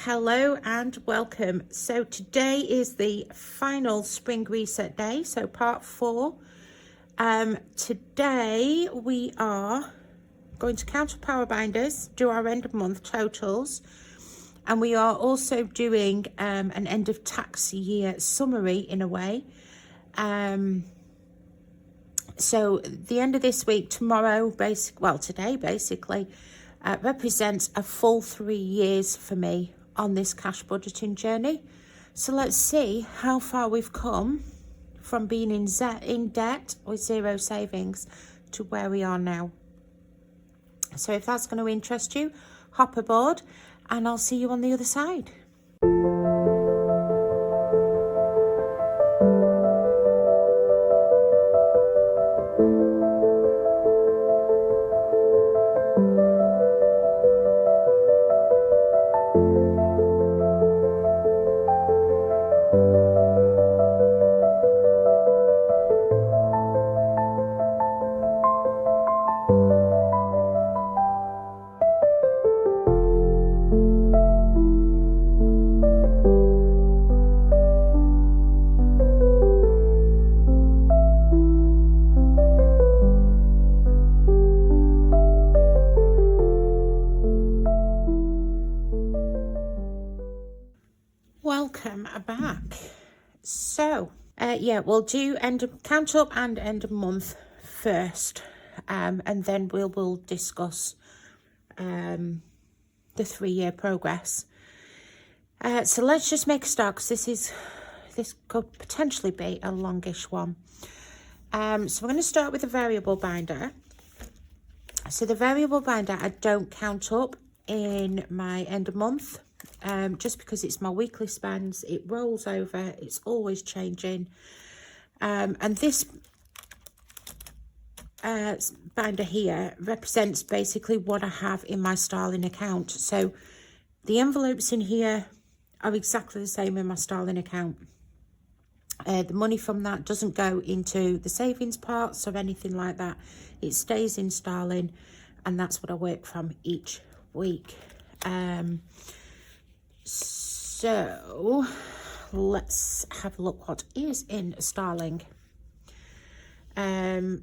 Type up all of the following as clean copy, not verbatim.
Hello and welcome. So today is the final spring reset day, so part 4. Today we are going to count up our binders, do our end of month totals, and we are also doing an end of tax year summary in a way. So the end of this week, tomorrow, today basically, represents a full 3 years for me on this cash budgeting journey. So let's see how far we've come from being in debt with zero savings to where we are now. So if that's going to interest you, hop aboard and I'll see you on the other side. Welcome back. So we'll do count up and end of month first, and then we'll discuss the 3-year progress. So let's just make a start, because this could potentially be a longish one. So we're going to start with the variable binder. So the variable binder I don't count up in my end of month. Just because it's my weekly spends, it rolls over, it's always changing. And this binder here represents basically what I have in my styling account. So the envelopes in here are exactly the same in my styling account. The money from that doesn't go into the savings parts or anything like that. It stays in styling, and that's what I work from each week. So let's have a look what is in styling. So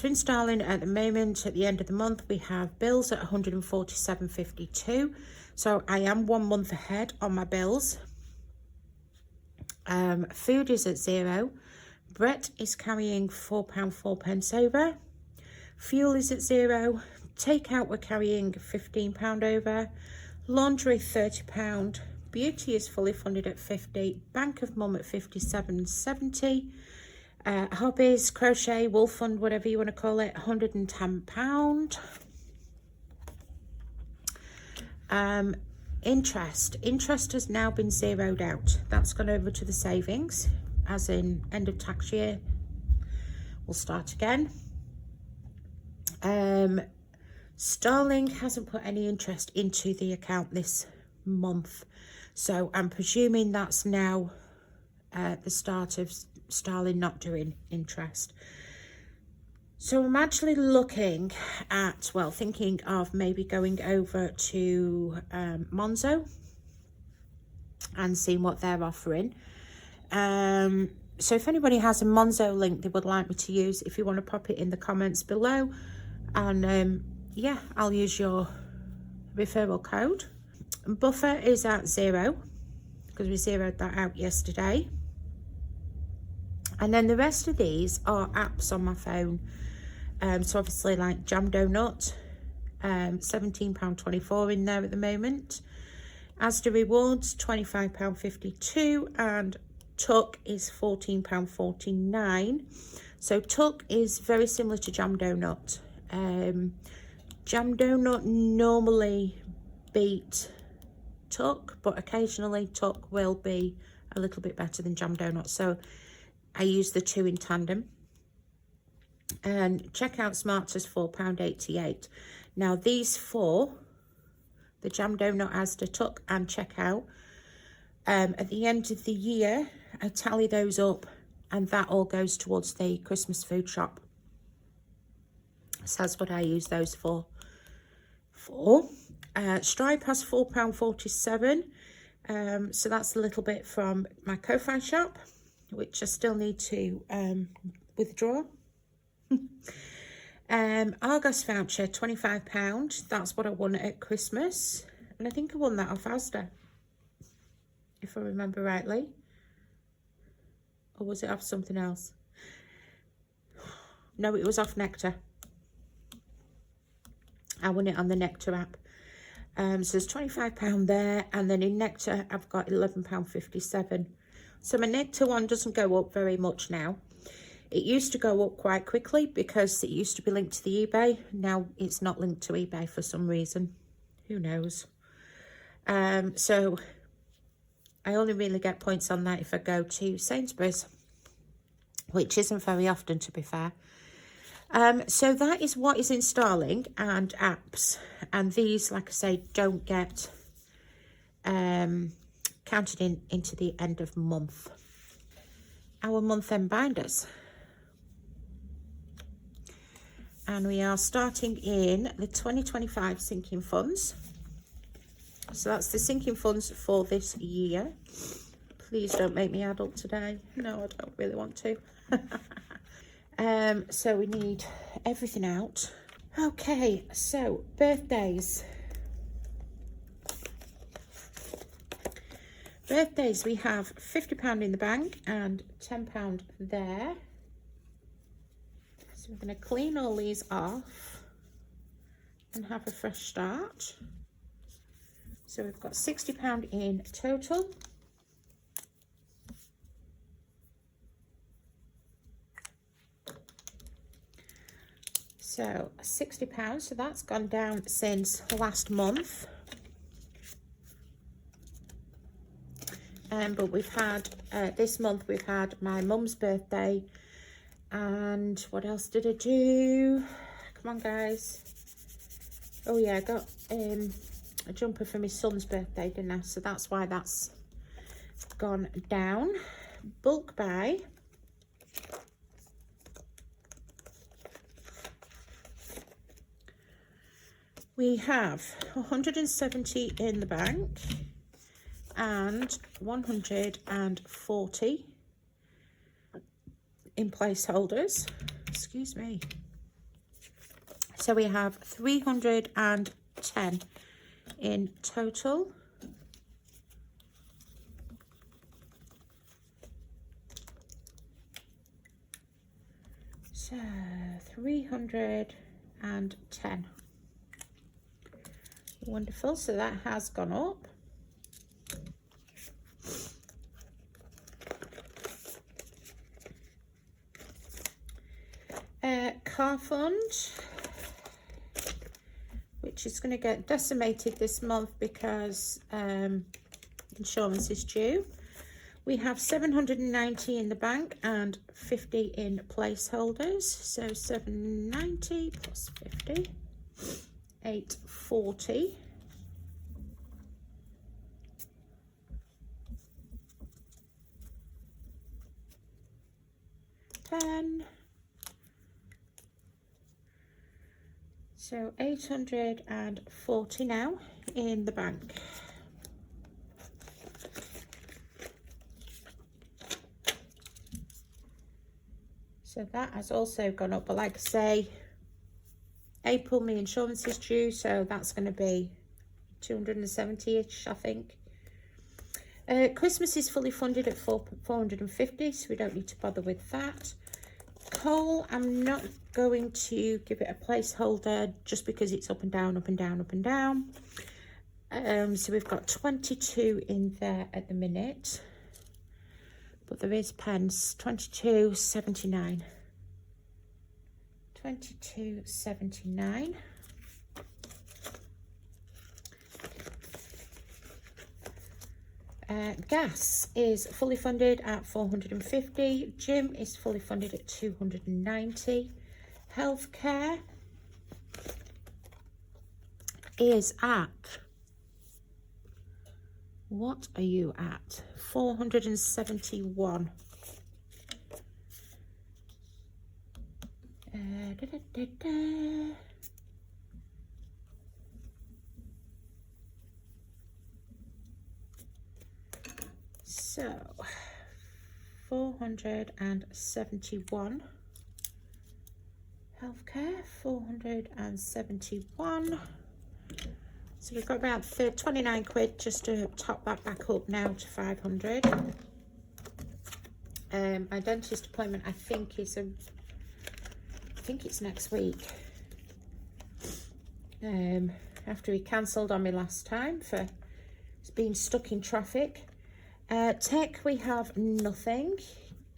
in styling at the moment, at the end of the month, we have bills at 147.52. So I am 1 month ahead on my bills. Food is at 0. Brett is carrying £4.04 over. Fuel is at 0. Takeout, we're carrying £15 over. Laundry, £30. Beauty is fully funded at 50. Bank of Mum at 57.70. Hobbies, crochet, wool fund, whatever you want to call it, £110. Interest has now been zeroed out. That's gone over to the savings, as in end of tax year. We'll start again. Starling hasn't put any interest into the account this month, so I'm presuming that's now the start of Starling not doing interest. So I'm actually looking at, thinking of maybe going over to Monzo and seeing what they're offering. So if anybody has a Monzo link they would like me to use, if you want to pop it in the comments below, and I'll use your referral code. Buffer is at 0 because we zeroed that out yesterday. And then the rest of these are apps on my phone. So obviously like Jam Doughnut, £17.24 in there at the moment. Asda Rewards, £25.52, and Tuck is £14.49. So Tuck is very similar to Jam Doughnut. Jam Doughnut normally beat Tuck, but occasionally Tuck will be a little bit better than Jam Doughnut. So I use the two in tandem. And Checkout Smarts is £4.88. Now these four, the Jam Doughnut, Asda, Tuck and Checkout, at the end of the year, I tally those up and that all goes towards the Christmas food shop. So that's what I use those for. Stripe has £4.47. So that's a little bit from my Ko-Fi shop, which I still need to withdraw. Argos voucher, £25. That's what I won at Christmas. And I think I won that off Asda, if I remember rightly. Or was it off something else? No, it was off Nectar. I won it on the Nectar app. So there's £25 there, and then in Nectar I've got £11.57. So my Nectar one doesn't go up very much now. It used to go up quite quickly because it used to be linked to the eBay. Now it's not linked to eBay for some reason. Who knows? So I only really get points on that if I go to Sainsbury's, which isn't very often, to be fair. So that is what is installing and apps, and these, like I say, don't get counted into the end of month. Our month-end binders, and we are starting in the 2025 sinking funds. So that's the sinking funds for this year. Please don't make me adult today. No, I don't really want to. So we need everything out. Okay, so birthdays. Birthdays, we have £50 in the bank and £10 there. So we're going to clean all these off and have a fresh start. So we've got £60 in total. So £60, so that's gone down since last month. But we've had, this month we've had my mum's birthday, and what else did I do? Come on, guys. Oh yeah, I got a jumper for my son's birthday, didn't I? So that's why that's gone down. Bulk buy. We have 170 in the bank and 140 in placeholders. Excuse me. So we have 310 in total. So 310. Wonderful, so that has gone up. Car fund, which is going to get decimated this month because insurance is due. We have 790 in the bank and 50 in placeholders. So 790 plus 50. 840. So 840 now in the bank. So that has also gone up, but like I say, April, my insurance is due, so that's going to be 270-ish, I think. Christmas is fully funded at 450, so we don't need to bother with that. Coal, I'm not going to give it a placeholder just because it's up and down, up and down, up and down. So we've got 22 in there at the minute, but there is pence. 22.79. 22.79. Gas is fully funded at 450. Gym is fully funded at 290. Healthcare is at, what are you at? 471. So 471. Healthcare, 471. So we've got about 29 quid just to top that back up now to 500. My dentist appointment, I think it's next week. After he cancelled on me last time for being stuck in traffic. Tech, we have nothing.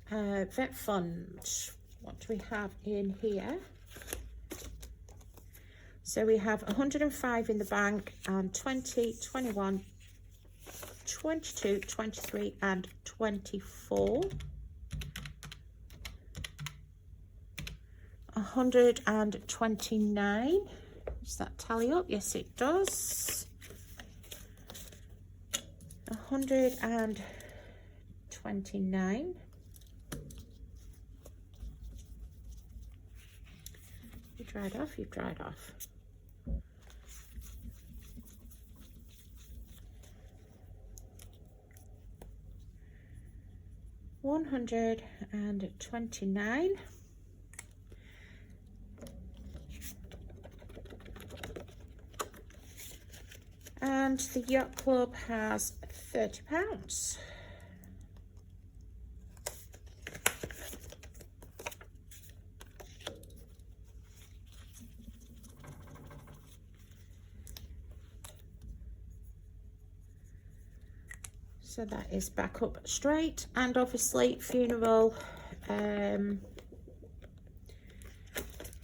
Vet fund, what do we have in here? So we have 105 in the bank, and 20, 21, 22, 23 and 24. 129. Does that tally up? Yes, it does. 129. You dried off? You've dried off. $129. And the yacht club has £30. So that is back up straight, and obviously funeral,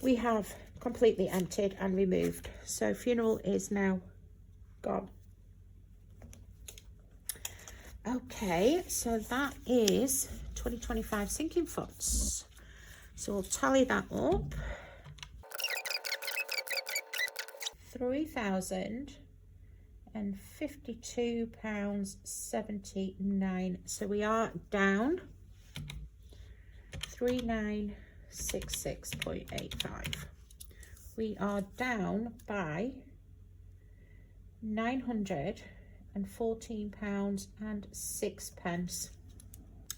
we have completely emptied and removed. So funeral is now gone. Okay, so that is 2025 sinking funds. So we'll tally that up. £3,052.79. So we are down 3966.85. We are down by £914.06.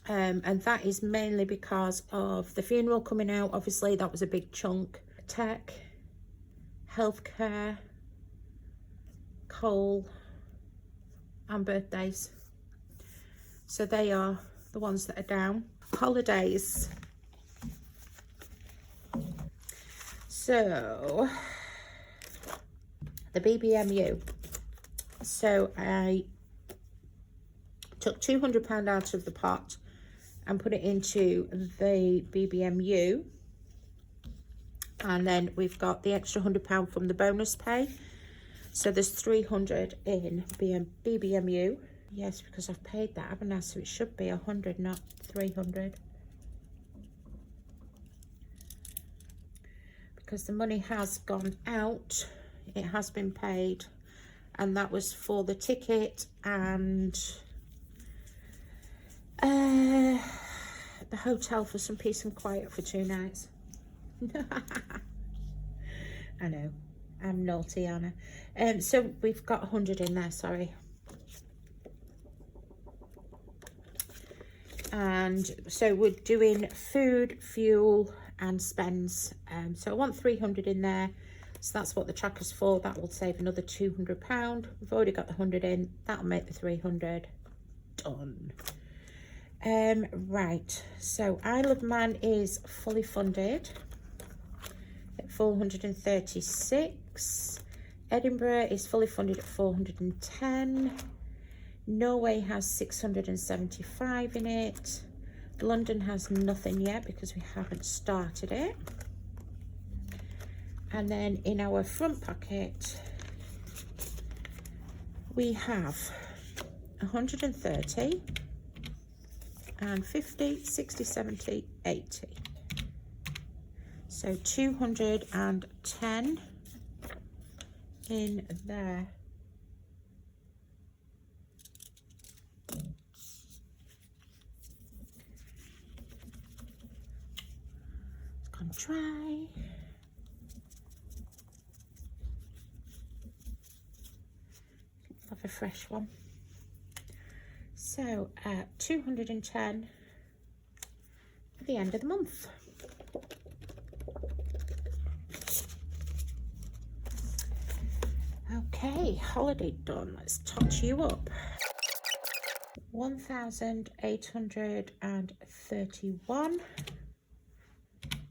And that is mainly because of the funeral coming out. Obviously that was a big chunk. Tech, healthcare, coal and birthdays. So they are the ones that are down. Holidays. So the BBMU. So I took £200 out of the pot and put it into the BBMU, and then we've got the extra £100 from the bonus pay. So there's 300 in BBMU. Yes, because I've paid that, haven't I? So it should be 100, not 300. Because the money has gone out, it has been paid, and that was for the ticket and the hotel for some peace and quiet for 2 nights. I know, I'm naughty, Anna. So we've got 100 in there, sorry. And so we're doing food, fuel and spends. So I want 300 in there. So that's what the tracker's for. That will save another £200. We've already got the 100 in. That'll make the 300. Done. Right. So Isle of Man is fully funded at 436. Edinburgh is fully funded at 410. Norway has 675 in it. London has nothing yet because we haven't started it. And then in our front pocket, we have 130 and 50, 60, 70, 80. So 210 in there. It's gone dry. Let's have a fresh one. So 210 at the end of the month. Okay, holiday done. Let's touch you up. 1,831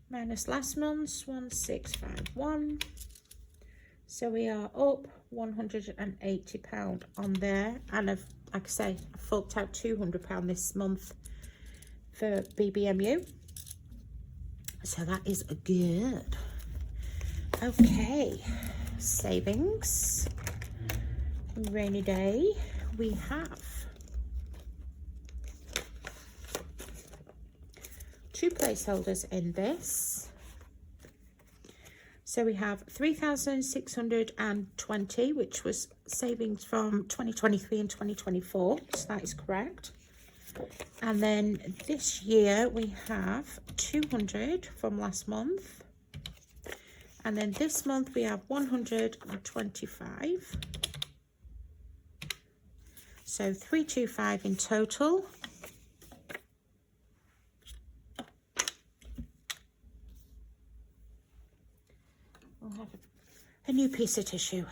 minus last month's 1,651. So we are up £180 on there, and I've, like I say, I forked out £200 this month for BBMU. So that is good. Okay, savings. Rainy day. We have 2 placeholders in this. So we have 3,620, which was savings from 2023 and 2024. So that is correct. And then this year we have 200 from last month. And then this month we have 125. So 325 in total. We'll have a new piece of tissue.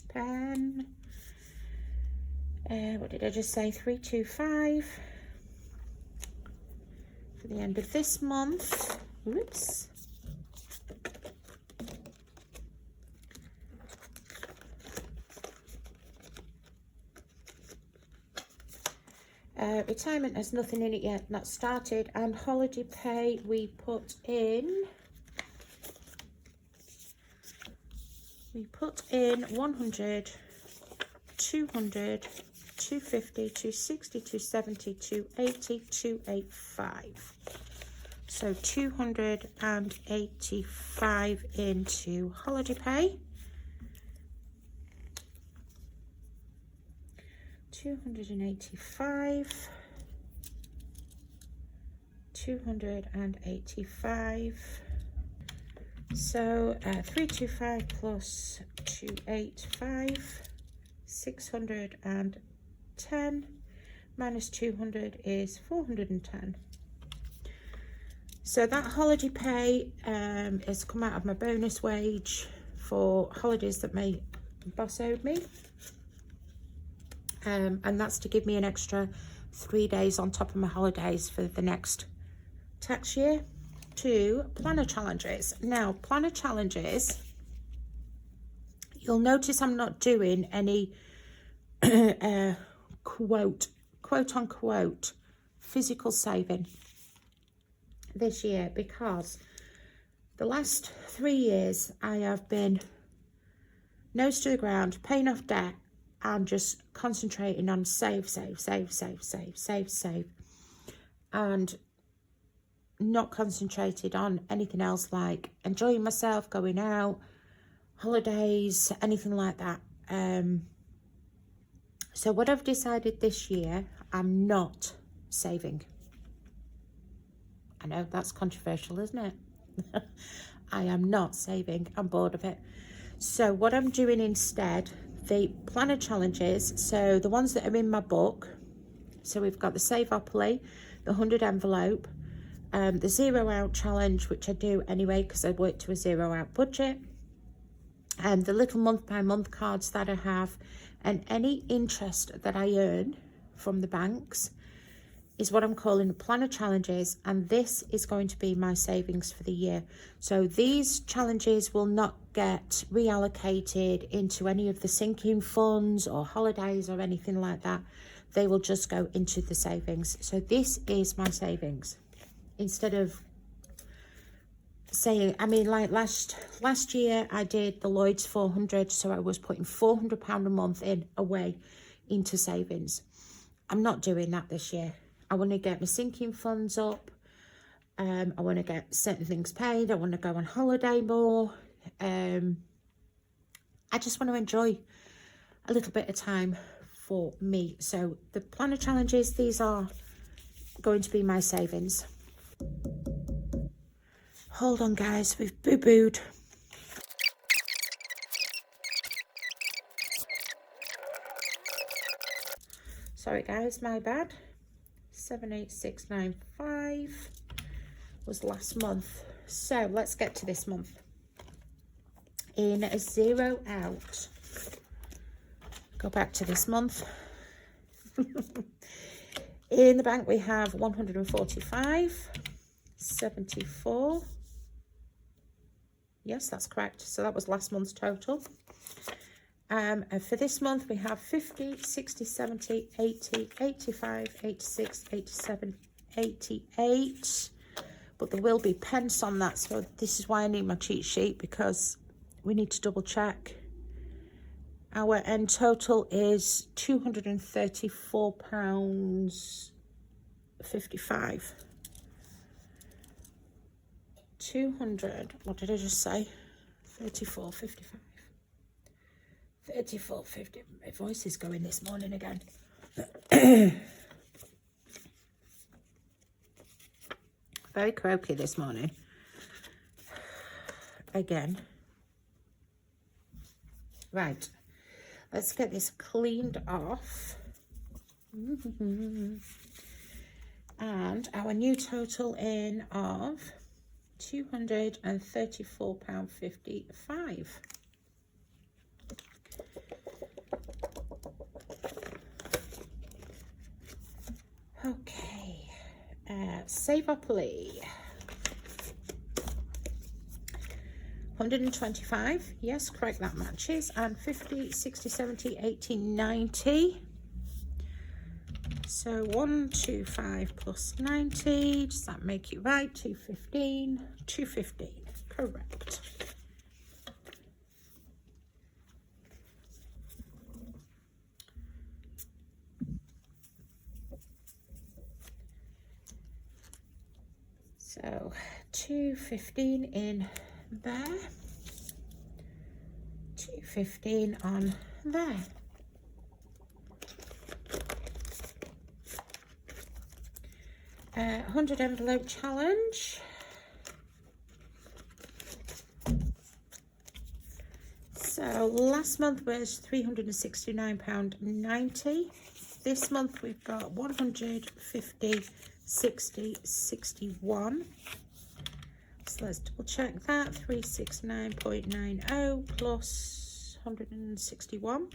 Pen. What did I just say? 325 for the end of this month. Whoops. Retirement has nothing in it yet, not started, and holiday pay we put in 100, 200, 250, 260, 270, 280, 285. So 285 into holiday pay. 285, 285. So 325 plus 285, 610 minus 200 is 410. So that holiday pay has come out of my bonus wage for holidays that my boss owed me. And that's to give me an extra 3 days on top of my holidays for the next tax year. 2 planner challenges. Now, planner challenges, you'll notice I'm not doing any quote unquote physical saving this year, because the last 3 years I have been nose to the ground, paying off debt, and just concentrating on save, and not concentrated on anything else like enjoying myself, going out, holidays, anything like that. So what I've decided this year, I'm not saving. I know that's controversial, isn't it? I am not saving. I'm bored of it. So what I'm doing instead, the planner challenges, so the ones that are in my book, so we've got the Save Opoly, the 100 envelope, the 0 out challenge, which I do anyway because I work to a 0 out budget, and the little month by month cards that I have, and any interest that I earn from the banks is what I'm calling the planner challenges, and this is going to be my savings for the year. So these challenges will not get reallocated into any of the sinking funds or holidays or anything like that. They will just go into the savings. So this is my savings. Instead of saying, I mean, like last year I did the Lloyd's 400, so I was putting £400 a month in away into savings. I'm not doing that this year. I want to get my sinking funds up. I want to get certain things paid. I want to go on holiday more. I just want to enjoy a little bit of time for me. So the planner challenges, these are going to be my savings. Hold on, guys, we've boo-booed. Sorry guys, my bad. 78695 was last month. So let's get to this month. In a zero out, go back to this month. In the bank we have 145, 74. Yes, that's correct. So that was last month's total. And for this month we have 50, 60, 70, 80, 85, 86, 87, 88. But there will be pence on that, so this is why I need my cheat sheet, because we need to double check. Our end total is £234.55. 200, what did I just say? 34.55. 34.50. My voice is going this morning again. Very croaky this morning. Again. Right. Let's get this cleaned off. And our new total in of £234.55. Okay, Savopoly. 125, yes, correct, that matches. And 50, 60, 70, 80, 90. So 125 plus 90, does that make it right? 215, 215, correct. So 215 in there, 215 on there. Uh, 100 envelope challenge. So last month was £369.90. This month we've got 150, 60, 61. So let's double check that. 369.90 plus 161.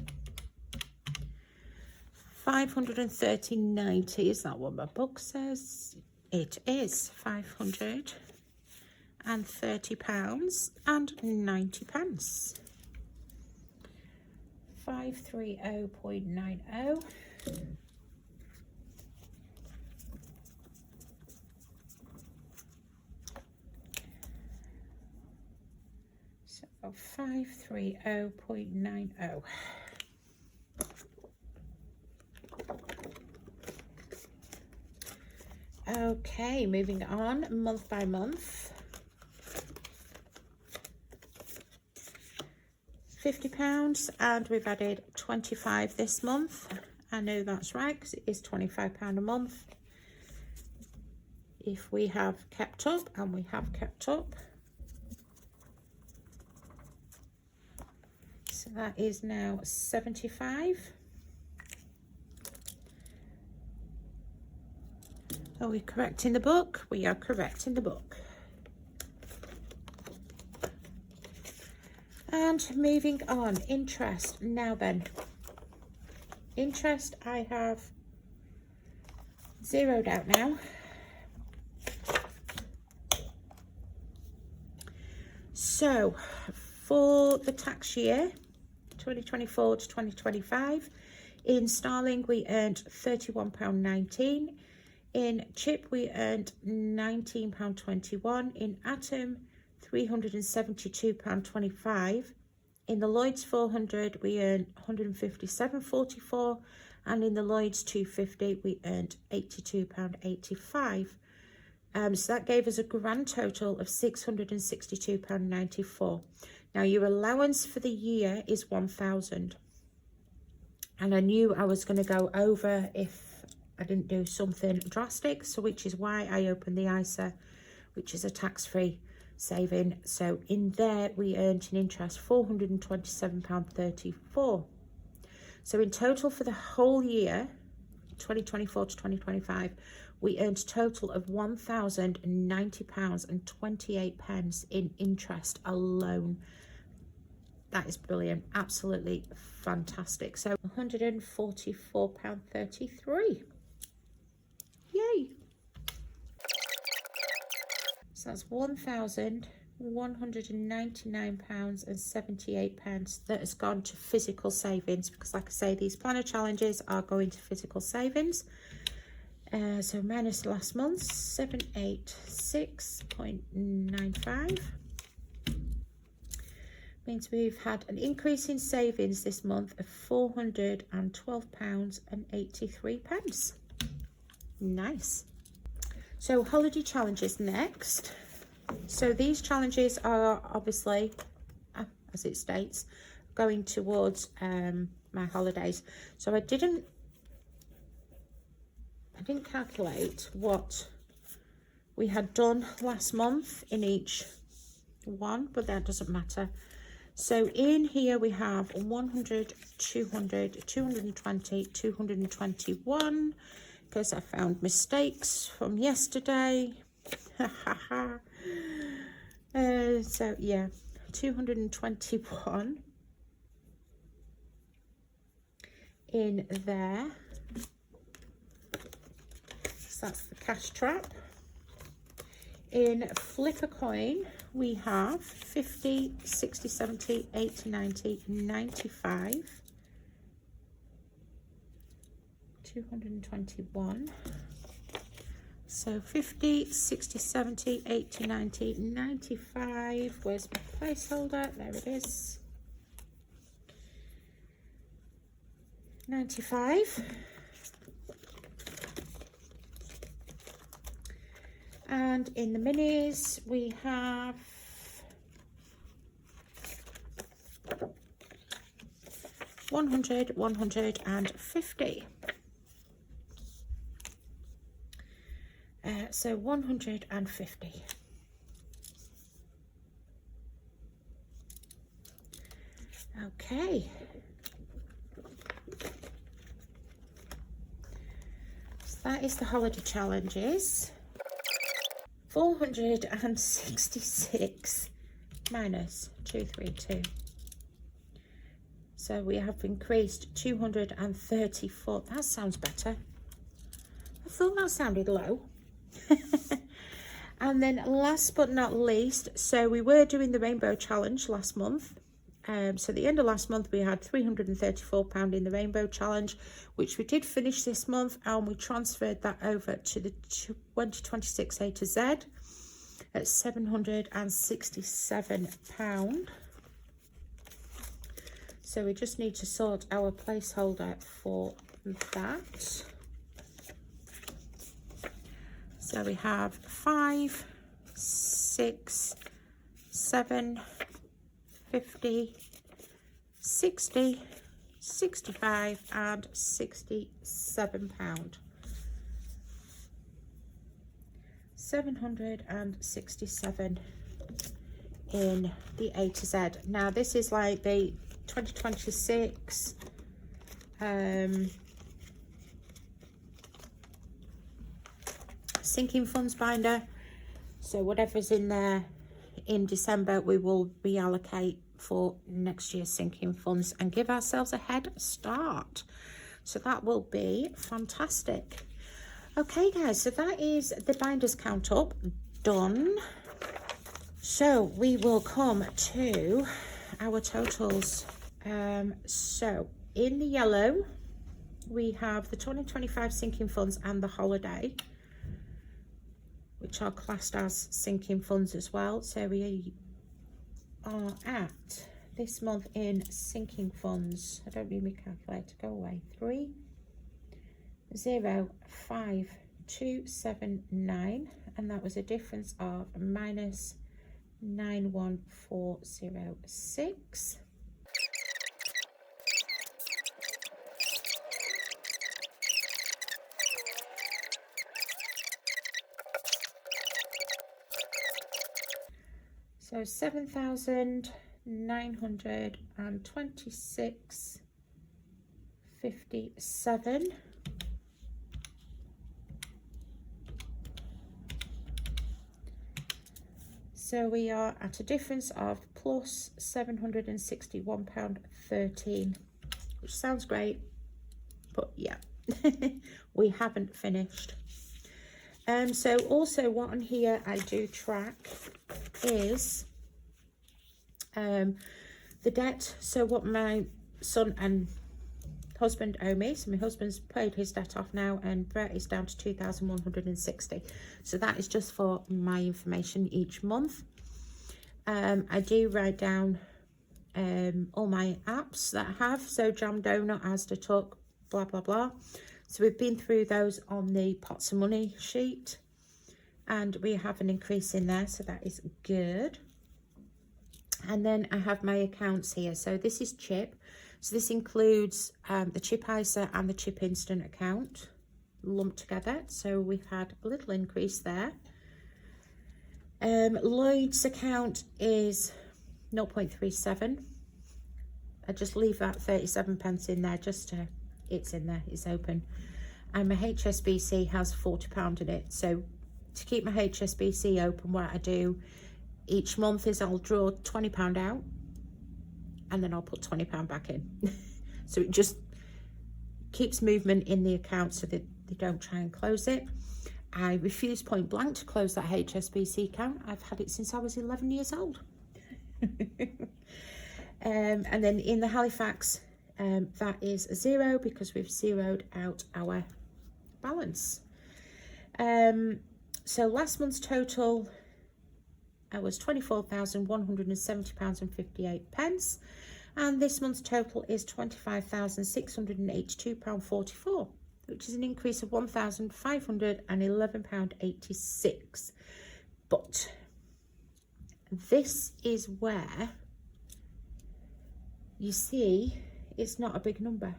530.90. Is that what my book says? It is £530.90. 530.90. So 530.90. Okay, moving on, month by month. £50, and we've added 25 this month. I know that's right, because it is £25 a month. If we have kept up, and we have kept up. So that is now 75. Are we correct in the book? We are correct in the book. And moving on, interest. Now then, interest I have zeroed out now. So for the tax year 2024 to 2025, in sterling we earned £31.19. In chip we earned £19.21. In atom £372.25. In the Lloyd's 400 we earned £157.44, and in the Lloyd's 250 we earned £82.85. So that gave us a grand total of £662.94. Now your allowance for the year is £1,000, and I knew I was going to go over if I didn't do something drastic, so which is why I opened the ISA, which is a tax-free saving. So in there we earned an interest £427.34. So in total for the whole year 2024 to 2025, we earned a total of £1,090.28 in interest alone. That is brilliant, absolutely fantastic. So £144.33. Yay! So that's £1,199.78 that has gone to physical savings, because like I say, these planner challenges are going to physical savings. So minus last month's 786.95 means we've had an increase in savings this month of £412.83. Nice. So holiday challenges next. So these challenges are obviously, as it states, going towards my holidays. So I didn't calculate what we had done last month in each one, but that doesn't matter. So in here we have 100, 200, 220, 221, because I found mistakes from yesterday. So yeah, 221 in there. So that's the cash trap. In flip a coin, we have 50, 60, 70, 80, 90, 95, 221. So 50, 60, 70, 80, 90, 95. Where's my placeholder? There it is. 95. And in the minis, we have 100, 150. So 150. Okay. So that is the holiday challenges. 466 minus 232. So we have increased 234. That sounds better. I thought that sounded low. And then last but not least, so we were doing the rainbow challenge last month. So at the end of last month, we had £334 in the rainbow challenge, which we did finish this month, and we transferred that over to the 2026 A to Z at £767. So we just need to sort our placeholder for that. So we have 5, 6, 7, 50, 60, 65 and £67. 767 in the A to Z. Now this is like the 2026 sinking funds binder. So whatever's in there in December, we will reallocate for next year's sinking funds and give ourselves a head start. So that will be fantastic. Okay guys, so that is the binders count up done. So we will come to our totals. So in the yellow, we have the 2025 sinking funds and the holiday, which are classed as sinking funds as well. So we are at this month in sinking funds. I don't need my calculator, go away. 3,05279, and that was a difference of minus 91406. So 7,926.57. So we are at a difference of plus £761.13, which sounds great, but yeah, we haven't finished. So also what on here I do track is the debt. So what my son and husband owe me. So my husband's paid his debt off now, and Brett is down to 2,160. So that is just for my information each month. I do write down all my apps that I have. So Jam, Donut, Asda, Tuck, blah blah blah. So we've been through those on the pots of money sheet, and we have an increase in there, so that is good. And then I have my accounts here. So this is Chip. So this includes the Chip ISA and the Chip Instant account lumped together. So we've had a little increase there. Lloyd's account is 0.37. I just leave that 37p in there just to, it's in there, it's open. And my HSBC has £40 in it. So to keep my HSBC open, what I do each month is I'll draw £20 out, and then I'll put £20 back in. So it just keeps movement in the account so that they don't try and close it. I refuse point blank to close that HSBC account. I've had it since I was 11 years old. And then in the Halifax, that is a 0 because we've zeroed out our balance. So last month's total was £24,170.58, and this month's total is £25,682.44, which is an increase of £1,511.86. But this is where you see it's not a big number.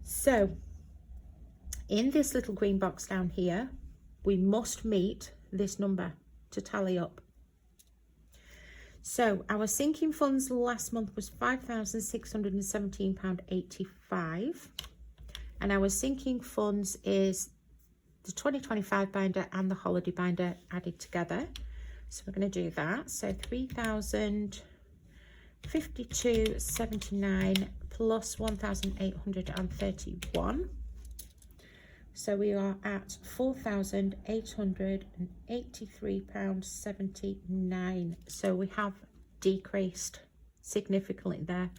So in this little green box down here, we must meet this number to tally up. So our sinking funds last month was £5,617.85, and our sinking funds is the 2025 binder and the holiday binder added together. So we're going to do that. So 3,052.79 plus 1,831. So we are at £4,883.79. So we have decreased significantly there,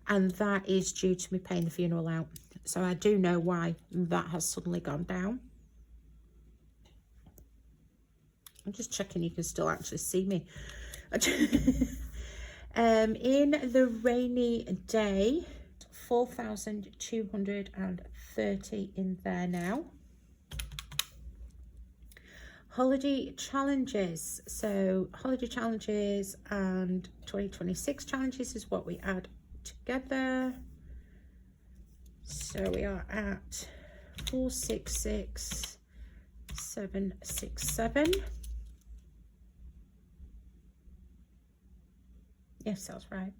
and that is due to me paying the funeral out. So I do know why that has suddenly gone down. I'm just checking you can still actually see me. In the rainy day, 4,230 in there now. Holiday challenges. So holiday challenges and 2026 challenges is what we add together. So we are at 466,767. Yes, that's right.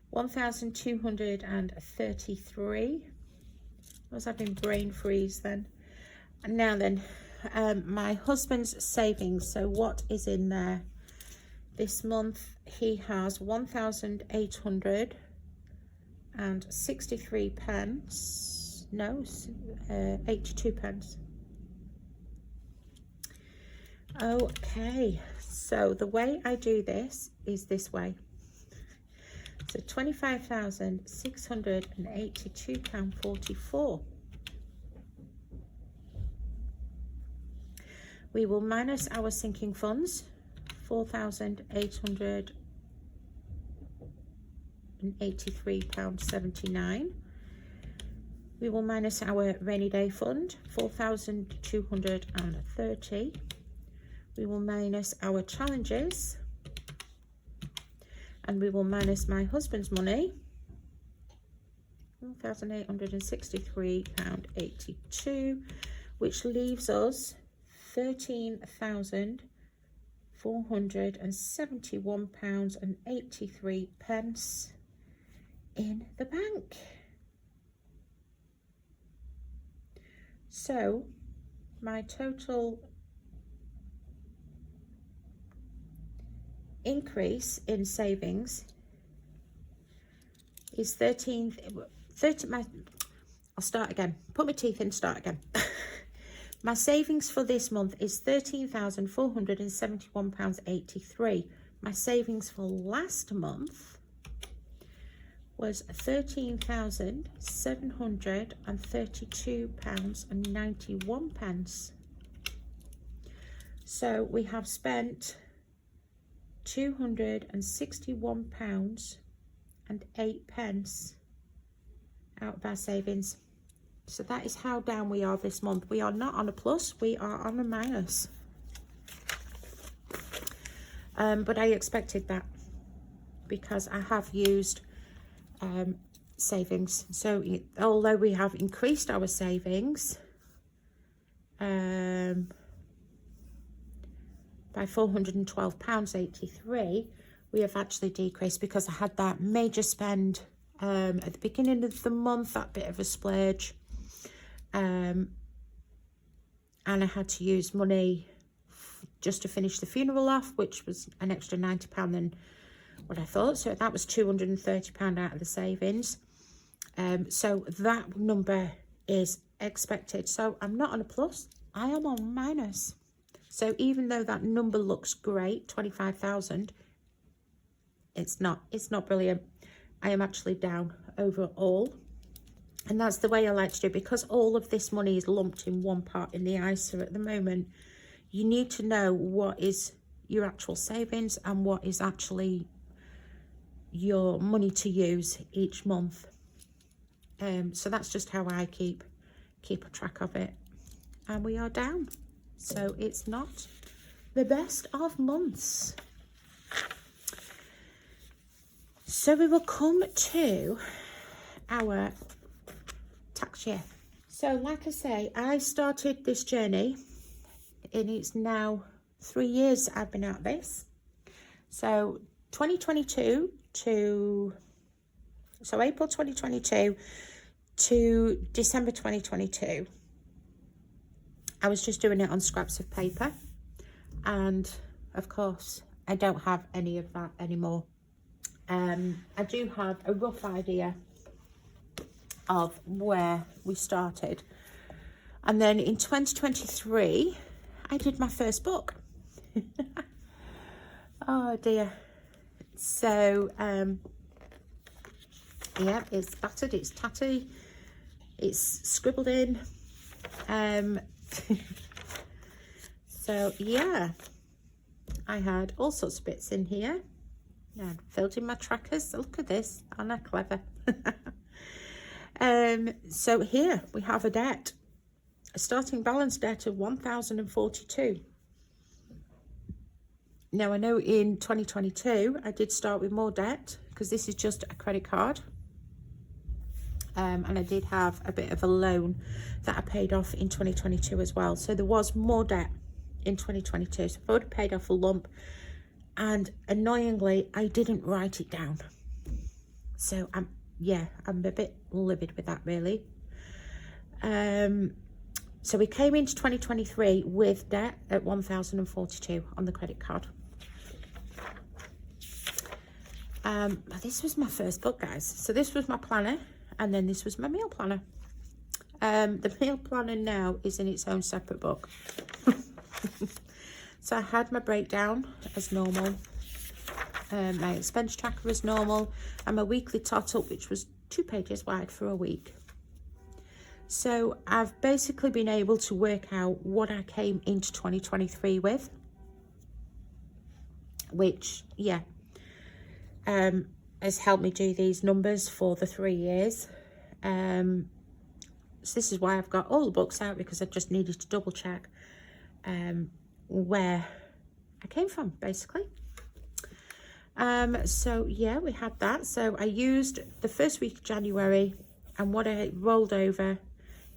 1,233. I was having brain freeze then. And now then, my husband's savings. So what is in there? This month he has 1,863 pence. No, 82 pence. Okay, so the way I do this is this way. So £25,682.44. We will minus our sinking funds, £4,883.79. We will minus our rainy day fund, 4,230. We will minus our challenges, and we will minus my husband's money, £1,863.82, which leaves us £13,471.83 in the bank. So my total increase in savings is 30, I'll start again. Put my teeth in, start again. My savings for this month is £13,471.83. My savings for last month was £13,732.91. So we have spent £261.08 out of our savings. So that is how down we are this month. We are not on a plus, we are on a minus. But I expected that because I have used savings. So although we have increased our savings by £412.83, we have actually decreased because I had that major spend at the beginning of the month, that bit of a splurge, and I had to use money just to finish the funeral off, which was an extra £90 than what I thought. So that was £230 out of the savings. So that number is expected. So I'm not on a plus, I am on minus. So even though that number looks great, 25,000, it's not brilliant. I am actually down overall. And that's the way I like to do it, because all of this money is lumped in one part in the ISA at the moment. You need to know what is your actual savings and what is actually your money to use each month. So that's just how I keep a track of it. And we are down. So it's not the best of months. So we will come to our tax year. So like I say, I started this journey and it's now 3 years I've been at this. So 2022 to, so April 2022 to December 2022, I was just doing it on scraps of paper. And of course, I don't have any of that anymore. I do have a rough idea of where we started. And then in 2023, I did my first book. Oh dear. So, yeah, it's battered, it's tatty, it's scribbled in. So yeah, I had all sorts of bits in here. I filled in my trackers. Look at this, aren't I clever? So here we have a debt, a starting balance debt of 1,042. Now I know in 2022 I did start with more debt because this is just a credit card, and I did have a bit of a loan that I paid off in 2022 as well. So there was more debt in 2022. So I would have paid off a lump, and annoyingly I didn't write it down. So I'm a bit livid with that really. So we came into 2023 with debt at 1,042 on the credit card. This was my first book, guys. So this was my planner, and then this was my meal planner. The meal planner now is in its own separate book. So I had my breakdown as normal, my expense tracker as normal, and my weekly tot up, which was 2 pages wide for a week. So I've basically been able to work out what I came into 2023 with, which, yeah, has helped me do these numbers for the 3 years. So this is why I've got all the books out, because I just needed to double check where I came from, basically. So yeah, we had that. So I used the first week of January and what I rolled over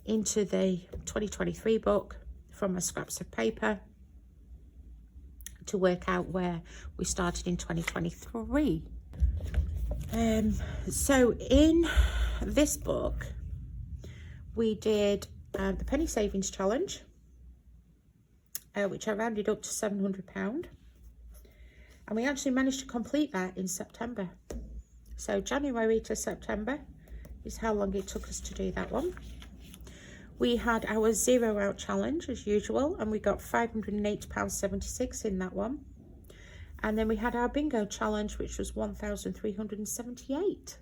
into the 2023 book from my scraps of paper to work out where we started in 2023. So in this book, we did the penny savings challenge, which I rounded up to £700. And we actually managed to complete that in September. So January to September is how long it took us to do that one. We had our 0 out challenge as usual, and we got £508.76 in that one. And then we had our bingo challenge, which was 1,378.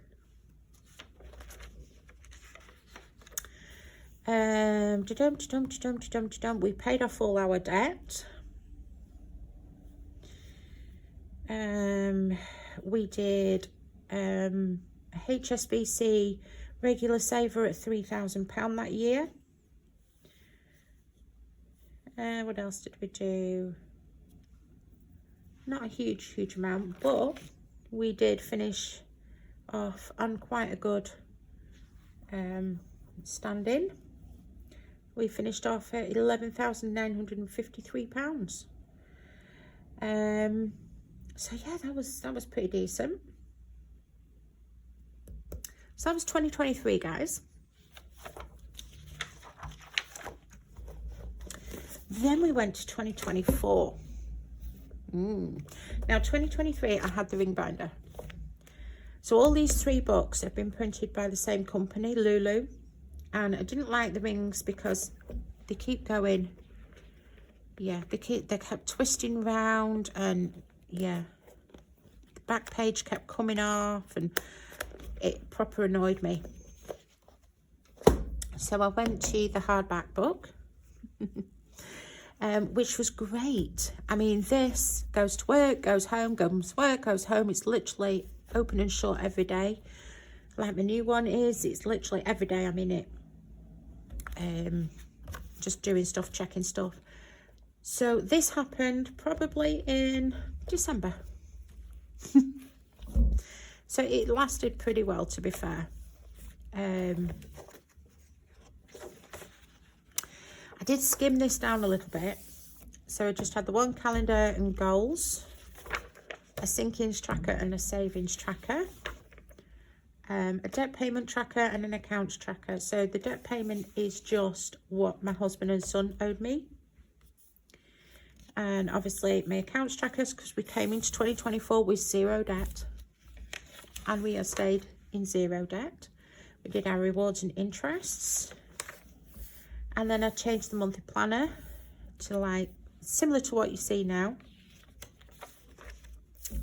We paid off all our debt. We did HSBC regular saver at £3,000 that year. What else did we do? Not a huge amount, but we did finish off on quite a good standing. We finished off at £11,953. So yeah, that was pretty decent. So that was 2023, guys. Then we went to 2024. Now 2023, I had the ring binder. So all these 3 books have been printed by the same company, Lulu. And I didn't like the rings because they keep going. Yeah, they kept twisting round, and yeah, the back page kept coming off, and it proper annoyed me. So I went to the hardback book, which was great. I mean, this goes to work, goes home, goes to work, goes home. It's literally open and shut every day. Like my new one is, it's literally every day I'm in it. Just doing stuff, checking stuff. So this happened probably in December. So it lasted pretty well, to be fair. I did skim this down a little bit. So I just had the one calendar and goals, a sinkings tracker and a savings tracker, a debt payment tracker and an accounts tracker. So the debt payment is just what my husband and son owed me. And obviously my accounts trackers, because we came into 2024 with 0 debt. And we have stayed in 0 debt. We did our rewards and interests. And then I changed the monthly planner to like similar to what you see now.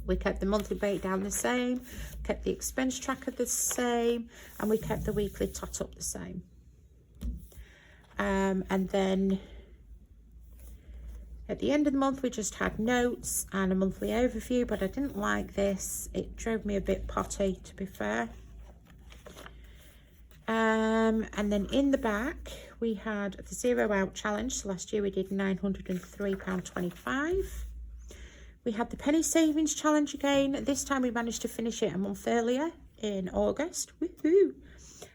We kept the monthly breakdown the same, kept the expense tracker the same, and we kept the weekly tot up the same. And then at the end of the month, we just had notes and a monthly overview, but I didn't like this. It drove me a bit potty, to be fair. And then in the back, we had the 0 out challenge. So last year we did £903.25. We had the penny savings challenge again. This time we managed to finish it a month earlier in August. Woohoo!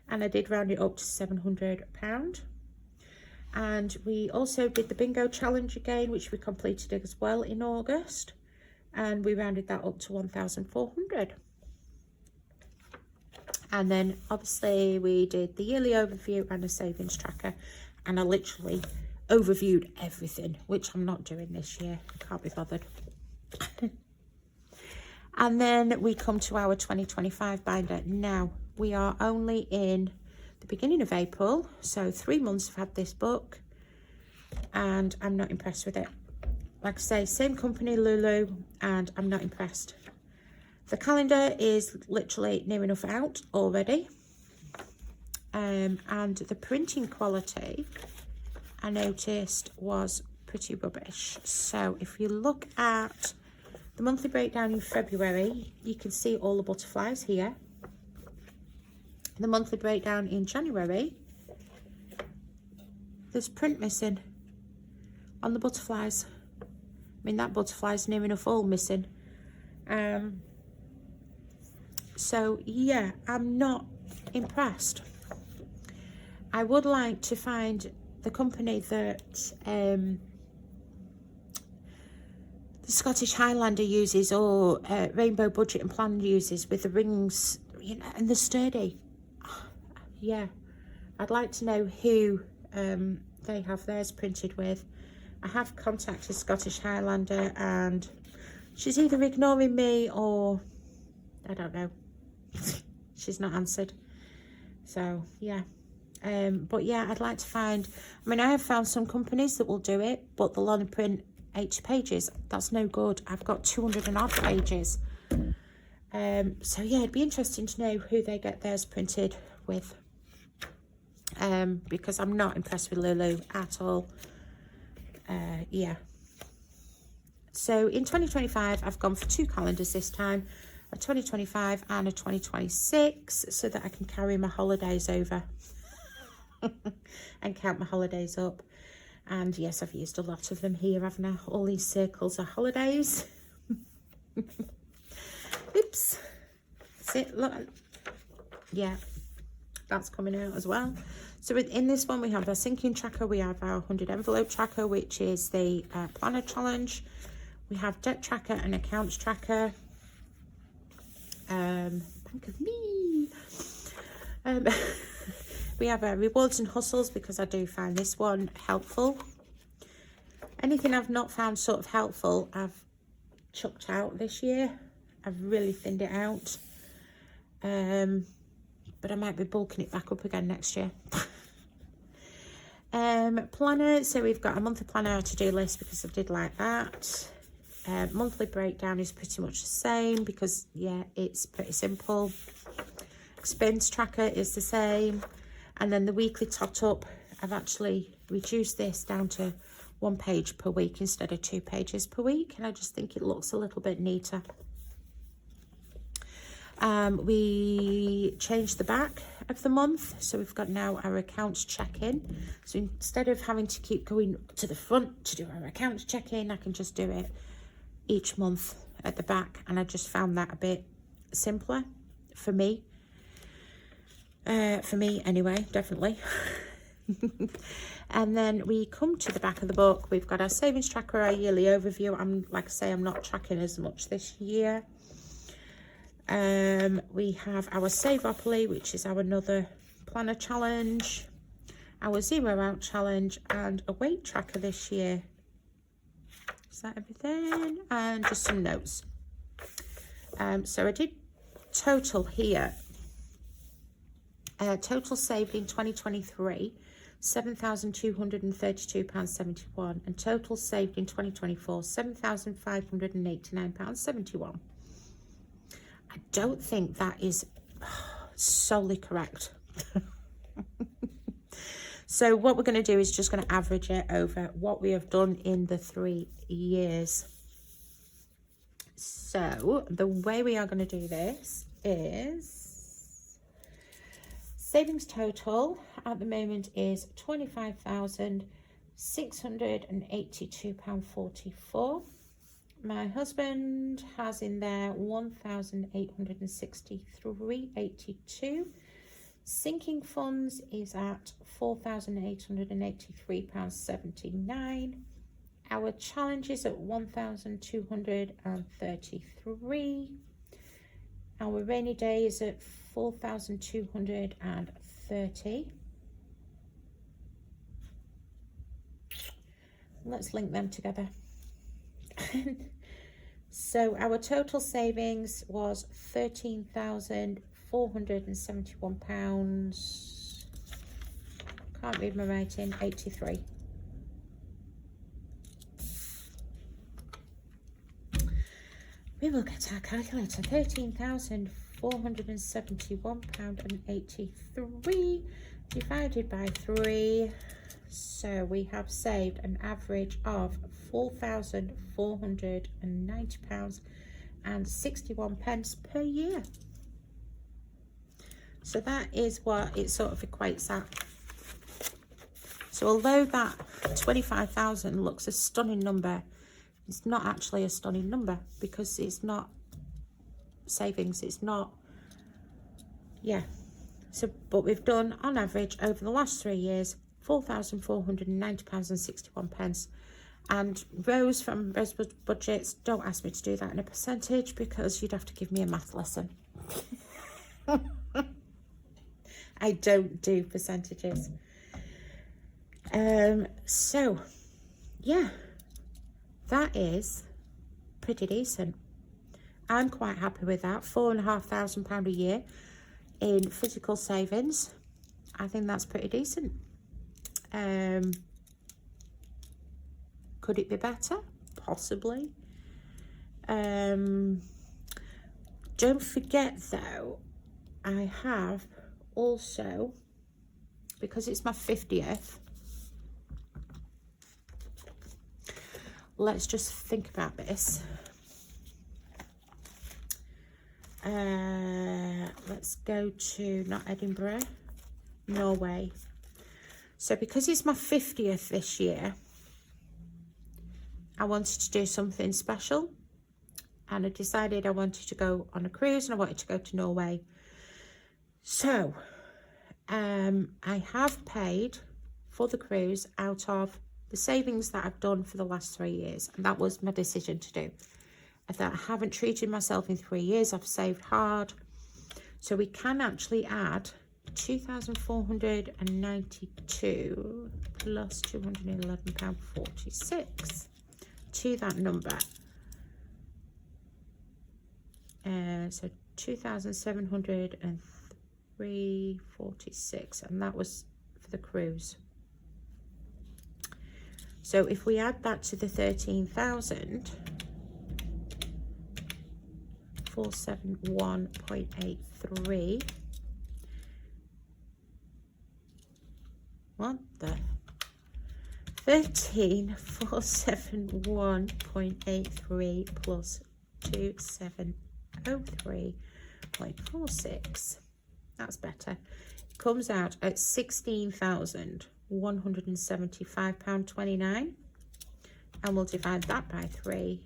And I did round it up to £700. And we also did the bingo challenge again, which we completed as well in August. And we rounded that up to 1,400. And then obviously we did the yearly overview and a savings tracker. And I literally overviewed everything, which I'm not doing this year. I can't be bothered. And then we come to our 2025 binder. Now, we are only in the beginning of April, so 3 months I've had this book, and I'm not impressed with it. Like I say, same company, Lulu, and I'm not impressed. The calendar is literally near enough out already, and the printing quality I noticed was pretty rubbish. So if you look at the monthly breakdown in February, you can see all the butterflies here. The monthly breakdown in January, there's print missing on the butterflies. I mean, that butterfly's near enough all missing. So yeah, I'm not impressed. I would like to find the company that the Scottish Highlander uses, or Rainbow Budget and Plan uses, with the rings, you know, and the sturdy. Yeah, I'd like to know who they have theirs printed with, I have contacted Scottish Highlander and she's either ignoring me or I don't know. She's not answered. So yeah. But yeah, I'd like to find, I mean, I have found some companies that will do it, but they'll only print 80 pages. That's no good. I've got 200 and odd pages. So yeah, it'd be interesting to know who they get theirs printed with. Because I'm not impressed with Lulu at all. Yeah. So in 2025, I've gone for 2 calendars this time. A 2025 and a 2026, so that I can carry my holidays over. And count my holidays up. And yes, I've used a lot of them here, haven't I? All these circles are holidays. Oops. See, look. Yeah, that's coming out as well. So in this one, we have our sinking tracker. We have our 100 envelope tracker, which is the planner challenge. We have debt tracker and accounts tracker. Think of me. We have our rewards and hustles, because I do find this one helpful. Anything I've not found sort of helpful, I've chucked out this year. I've really thinned it out. But I might be bulking it back up again next year. Planner, so we've got a monthly planner, to-do list, because I did like that. Monthly breakdown is pretty much the same, because yeah, it's pretty simple. Expense tracker is the same. And then the weekly tot up, I've actually reduced this down to 1 page per week instead of 2 pages per week. And I just think it looks a little bit neater. We changed the back of the month. So we've got now our accounts check-in. So instead of having to keep going to the front to do our accounts check-in, I can just do it each month at the back. And I just found that a bit simpler for me. For me anyway, definitely. And then we come to the back of the book. We've got our savings tracker, our yearly overview. Like I say, I'm not tracking as much this year. We have our Saveopoly, which is our another planner challenge, our zero out challenge, and a weight tracker this year. Is that everything? And just some notes. So I did total here. Total saved in 2023, £7,232.71, and total saved in 2024, £7,589.71. I don't think that is solely correct. So what we're going to do is just going to average it over what we have done in the 3 years. So the way we are going to do this is savings total at the moment is £25,682.44. My husband has in there £1,863.82. Sinking funds is at £4,883.79. Our challenge is at £1,233. Our rainy day is at £4,230. Let's link them together. So our total savings was £13,471. Can't read my writing. 83. We will get our calculator. £13,471.83 divided by 3. So we have saved an average of £4,490.61 per year. So that is what it sort of equates at. So although that 25,000 looks a stunning number, it's not actually a stunning number, because it's not savings, it's not, yeah. So, but we've done on average over the last 3 years, £4,490.61. And Rose from Rose Budgets, don't ask me to do that in a percentage, because you'd have to give me a math lesson. I don't do percentages. So yeah, that is pretty decent. I'm quite happy with that. £4,500 a year in physical savings. I think that's pretty decent. Could it be better? Possibly. Don't forget though, I have also, because it's my 50th, let's just think about this. Let's go to, not Edinburgh, Norway. So because it's my 50th this year, I wanted to do something special, and I decided I wanted to go on a cruise and I wanted to go to Norway. So I have paid for the cruise out of the savings that I've done for the last 3 years, and that was my decision to do. I thought, I haven't treated myself in 3 years, I've saved hard. So we can actually add 2,492 plus £211.46 to that number. So 2,703.46, and that was for the cruise. So if we add that to the 13,000, 471.83. What the? 13,471.83 plus 2,703.46. That's better. It comes out at £16,175.29, and we'll divide that by 3.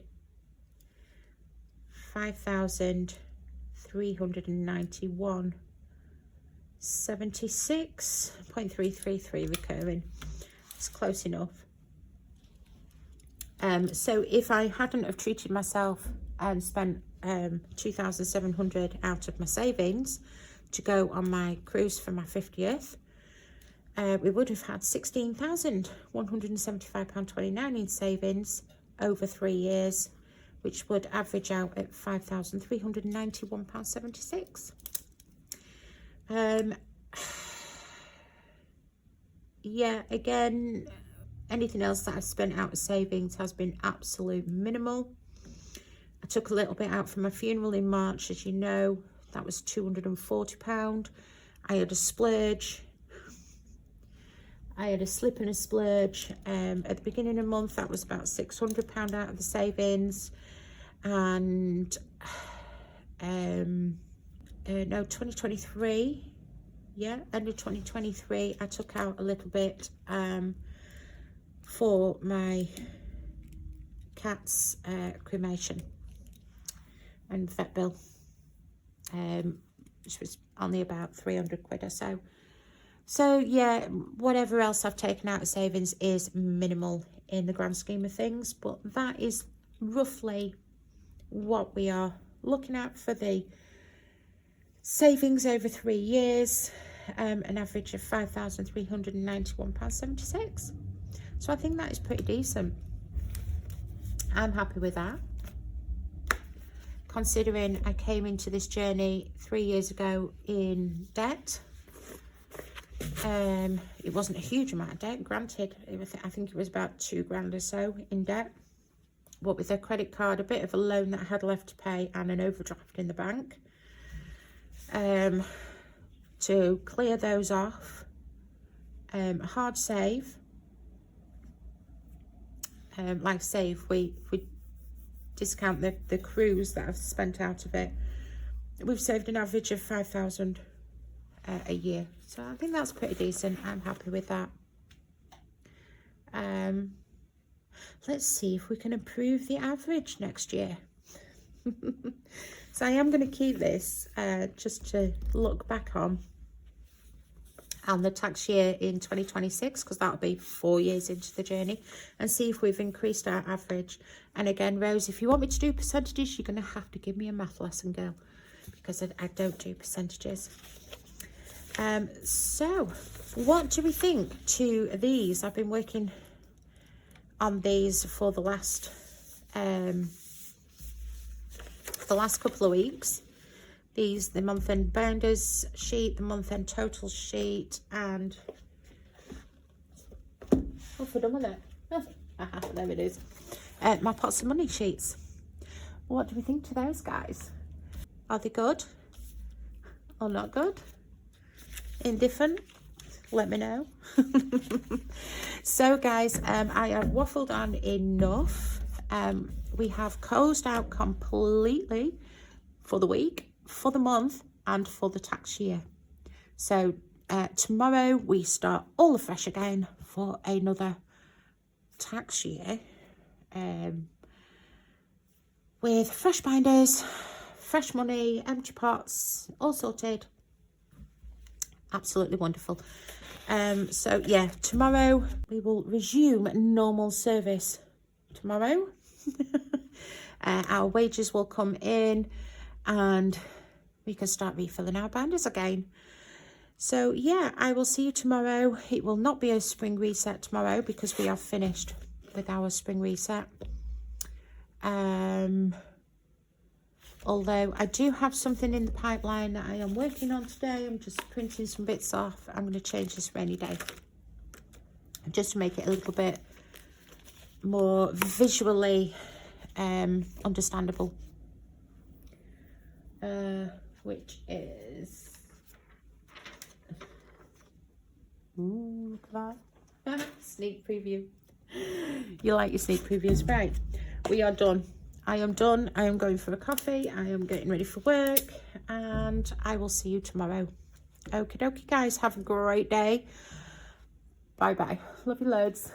5,391.76.333 recurring. It's close enough. So if I hadn't have treated myself and spent 2,700 out of my savings to go on my cruise for my 50th, we would have had £16,175.29 in savings over 3 years, which would average out at £5,391.76. Yeah, again, anything else that I've spent out of savings has been absolute minimal. I took a little bit out for my funeral in March, as you know. That was £240. I had a splurge. I had a slip and a splurge at the beginning of the month. That was about £600 out of the savings. And no, 2023, yeah, end of 2023, I took out a little bit for my cat's cremation and vet bill, which was only about 300 quid or so. So yeah, whatever else I've taken out of savings is minimal in the grand scheme of things, but that is roughly what we are looking at for the savings over 3 years, an average of £5,391.76. So I think that is pretty decent. I'm happy with that, considering I came into this journey 3 years ago in debt. It wasn't a huge amount of debt, granted. I think it was about £2,000 or so in debt, but with a credit card, a bit of a loan that I had left to pay, and an overdraft in the bank. To clear those off, hard save. Like I say, if we discount the cruise that I've spent out of it, we've saved an average of £5,000 a year. So I think that's pretty decent. I'm happy with that. Let's see if we can improve the average next year. So I am going to keep this just to look back on the tax year in 2026, because that'll be 4 years into the journey, and see if we've increased our average. And again, Rose, if you want me to do percentages, you're going to have to give me a math lesson, girl, because I don't do percentages. So what do we think to these? I've been working on these for the last couple of weeks. These, the month-end bounders sheet, the month-end total sheet, and what's we done with it? There it is. My pots of money sheets. What do we think to those, guys? Are they good or not good? Indifferent? Let me know. So guys, I have waffled on enough. We have closed out completely for the week, for the month, and for the tax year. So tomorrow we start all afresh again for another tax year, with fresh binders, fresh money, empty pots, all sorted. Absolutely wonderful. So yeah, tomorrow we will resume normal service tomorrow. Our wages will come in and we can start refilling our binders again. So yeah, I will see you tomorrow. It will not be a spring reset tomorrow because we are finished with our spring reset. Although I do have something in the pipeline that I am working on today. I'm just printing some bits off. I'm going to change this rainy day just to make it a little bit more visually understandable, which is, ooh, look at that. Sneak preview. You like your sneak previews, right? We are done. I am done. I am going for a coffee. I am getting ready for work, and I will see you tomorrow. Okie dokie, guys. Have a great day. Bye bye. Love you loads.